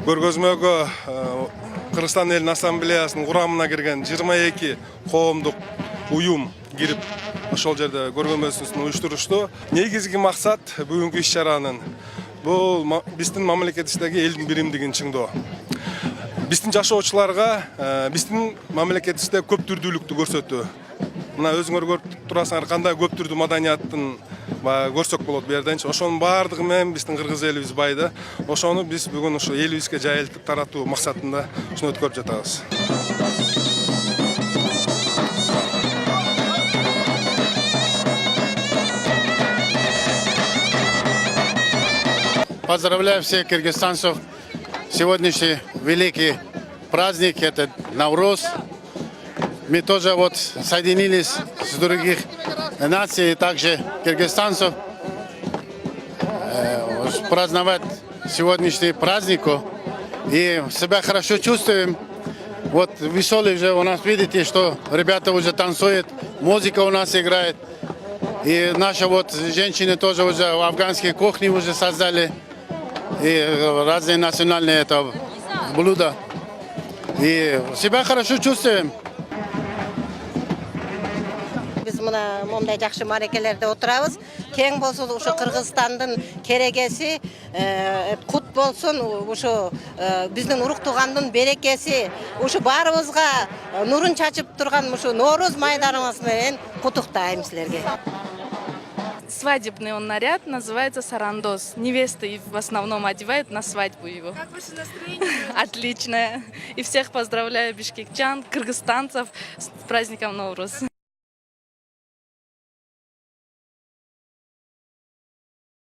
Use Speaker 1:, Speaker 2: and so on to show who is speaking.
Speaker 1: Көргөзмөгө Кыргызстан элинин ассамблеясынын курамына кирген 22 коомдук уюм кирип, ошол жерде көргөзмөсүн уюштурушту. Негизги максат бүгүнкү иш-чаранын бул биздин мамлекетибиздеги элдин биримдигин чыңдоо. Биздин жашоочуларга биздин мамлекетибизде көп түрдүүлүктү көрсөтүү. Мына өзүңөр көрүп турасыңар кандай көп түрдүү маданияттын көрсөк болот бу жерденчи. Ошонун баардыгы менен биздин кыргыз элибиз байды. Ошону биз бүгүн ушу элибизге жайылтып таратуу максатында ушуну өткөрүп жатабыз.
Speaker 2: Поздравляю всех кыргызстанцев. Сегодняшний великий праздник – это Навруз. Мы тоже вот соединились с других наций, также кыргызстанцев, праздновать сегодняшний праздник. И себя хорошо чувствуем. Вот веселый уже у нас, видите, что ребята уже танцуют, музыка у нас играет. И наши вот женщины тоже уже афганские кухни уже создали. И разные национальные это блюда. И себя хорошо чувствуем.
Speaker 3: Biz mına monday жақсы марекелерде отырабыз. Кең болсын ушу Кыргызстандын керегеси, кут болсун ушу биздин урук туугандын берекеси, ушу баарыбызга нурун чачып турган ушу Норуз майрамыңыз менен куттуктайм силерге.
Speaker 4: Свадебный он наряд называется сарандоз. Невесты в основном одевают на свадьбу его.
Speaker 5: Как ваше настроение?
Speaker 4: Отличное. И всех поздравляю бишкекчан, кыргызстанцев с праздником Ноурус.